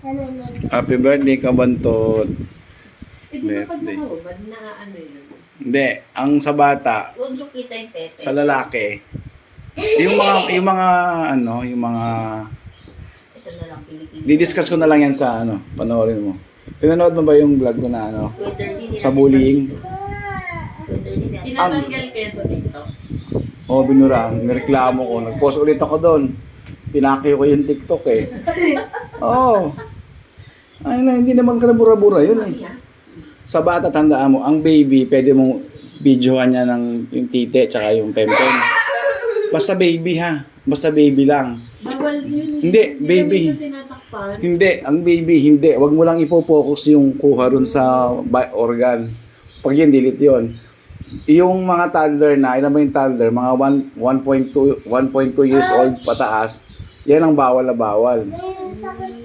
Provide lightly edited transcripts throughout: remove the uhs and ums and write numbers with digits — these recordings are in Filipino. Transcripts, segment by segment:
Happy birthday, Kabantot. Eh, di ba pag Birthday. nakahubad na ano yun? Hindi, ang sa bata, Huwag nyo kita yung tete. sa lalaki, yung mga Ito na lang, Pilipinas. didiscuss ko na lang yan sa panoorin mo. Pinanood mo ba yung vlog ko na Twitter, sa bullying? Twitter din yan. Tinatanggal kayo sa TikTok. O, binuraan, nireklamo ko, nag-post ulit ako doon. Pinaki ko yung TikTok eh. Oo. Ay na, hindi naman kanabura-bura yun eh. Sa bata, tandaan mo, ang baby, pwede mong videohan niya ng yung tite tsaka yung pempem. Basta baby ha. Basta baby lang. Bawal yun. Hindi, baby. Hindi kami tinatakpan. Hindi, ang baby, hindi. Huwag mo lang ipo-focus yung kuha ron sa organ. Pag yun, delete yun. Yung mga toddler na, ilan ba yung toddler? Mga 1.2 years old pataas, yan ang bawal na bawal.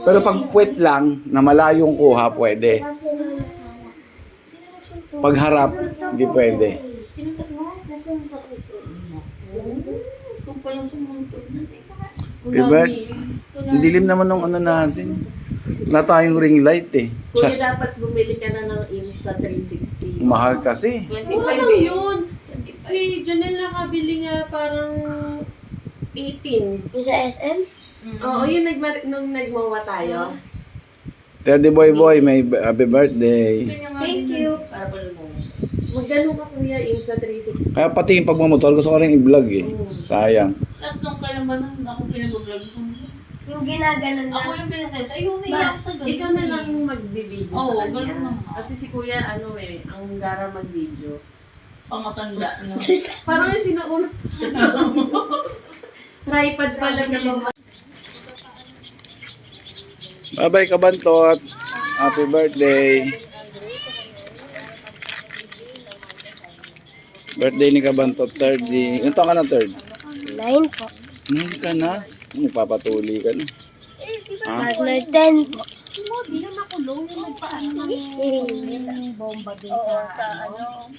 Pero pag puwet lang, na malayong kuha, pwede. Pag harap, hindi pwede. Sinutok mo? Kung palang sumuntog na. Pibert, ang dilim naman ng natin. Wala tayong ring light eh. Kuya, Just, dapat bumili ka na ng Insta 360. mahal kasi. 25 Mura lang eh. yun. Si Janelle nakabili nga parang 18. Yung sa SM? Oo, yun nung nagmawa tayo. Teddy boy, may happy birthday. Thank you. Para pala mo. Magdalo ka kuya, Insta 360. Kaya pati yung pagmamotor, gusto ko rin i-vlog eh. Sayang. Tapos nung kailan ba nun, ako pinag-vlog sa Yung ginaganon ako na. yung pinasenta. Ayun, naiyak sa ganun. Ikaw na lang mag-video Oo, sa ganun kanya. naman. Kasi si kuya, ang gara mag-video. Pamatanda na. Parang yung sinuunod. Tripod pala naman. Bye-bye, Kabantot. Happy birthday. Birthday ni Kabantot, 3rd. Ilan taon ka na 3rd? 9 po. Ngayon ka na. Magpapatuli ka na. Ha? Pag na 10 po. Di na makulong yung nagpaano ng bomba din sa ano.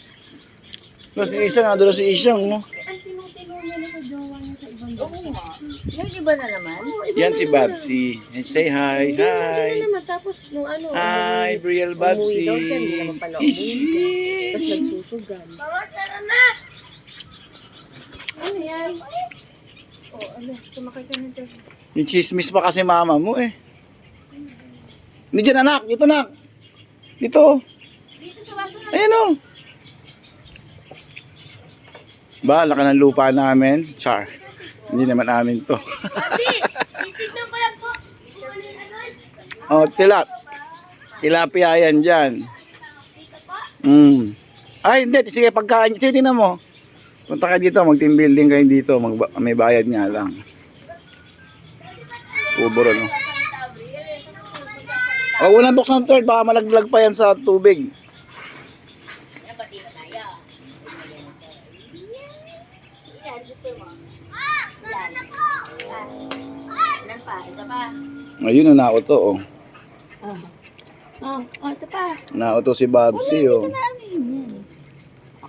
Tapos si Isang, doon si Isang, no? Ang tinutulong niya na sa jowa niya sa ibang bansa. Yung iba na naman. Yan si Babsi. Say hi, hi. Naman tapos nung ano. Hi, Brielle Umuwi Babsi. daw siya, hindi naman pala umuwi. Tapos Ish. nagsusugan. Mama, tara na! Ano yan? Sumakay ka na dyan. Yung chismis pa kasi mama mo eh. Hindi dyan anak, dito anak. Dito. Dito sa baso na. Ayan o. Ba, laki ng lupa namin. Char. Hindi naman amin to. Titignan ko lang po. Oh, tilapia yan dyan. Ay, hindi. Sige, pagkain. Sige, tingnan mo. Punta kayo dito, mag-team building kayo dito. May bayad nga lang. Puburo, no? Oh, walang buksan 3rd. Baka malaglag pa yan sa tubig. Ilan pa? Isa pa. Ayun, nauto, oh. Ito pa. Nauto si Babsi, oh.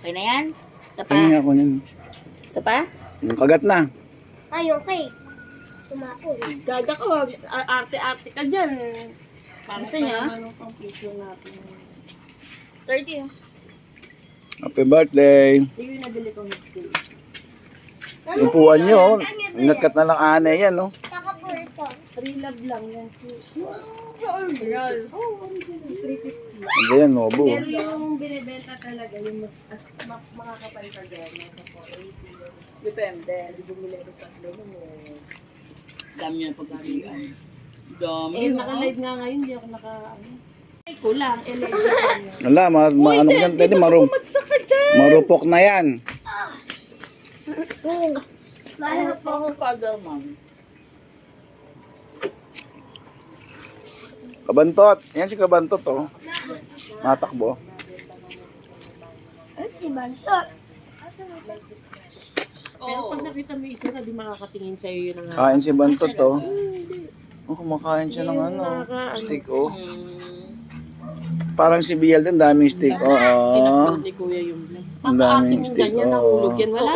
Okay na yan? Isa pa? Tingnan ako yan. Isa pa? Yung kagat na. Ay, okay. Tumapo. Gaga ko, arte-arte ka dyan. Gusto niya? Anong pang piso natin? 30 oh. Happy birthday. Hindi yung nabili kong headset. Upuan nyo, oh. Inatkat na lang ane yan, oh. Saka po ito. Free love lang yan. Ano yan, Nobu? Pero yung binibenta talaga, yung makakapal ka dyan. Nasa 480. Depende. Hindi bumili ko tatlo mo. Dami niya pagkarian. Dami. Eh, naka-live nga ngayon, hindi ako ay, kulang. LED. Wala, ano yan, pwede Magsak ka dyan! marupok na yan. Mahal po. Ako father, ma'am. Kabantot. Yan si Kabantot, oh. Matakbo. Ay, si Bantot. Pero pag nakita mo ito, di makakatingin sa'yo yun ang Kain si Bantot, oh. Oh, kumakain siya ng steak, oh. Parang si Biel din, daming steak, oh. Tinakot ni Kuya yung vlog. Ang daming steak, Ganyan, oh. nahulog yan. Wala.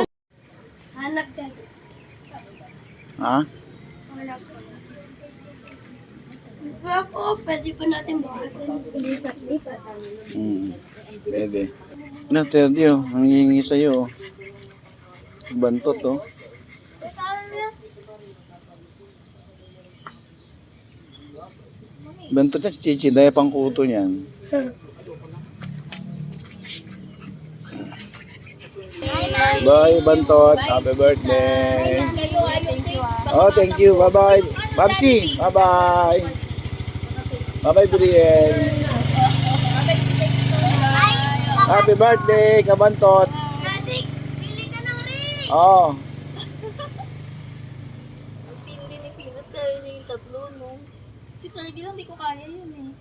Hanap ka. Ha? Hanap ka. Kaya po, pwede pa natin buhatin. Lipat-lipat. Pwede. Na, Terdy, oh. Ang hihingi sa'yo, oh. Bantot, oh. Bantot niya si Chichi, dahil pang kuto niyan. Bye, Bantot. Happy birthday. Oh, thank you. Bye-bye. Babsi, bye-bye. Bye-bye, Brielle. Happy birthday, Kabantot. Daddy, pili ka ng ring! Oh. Tindi ni Pinot, kaya niya yung tatlo, no? Si Ferdy lang, di ko kaya yun eh.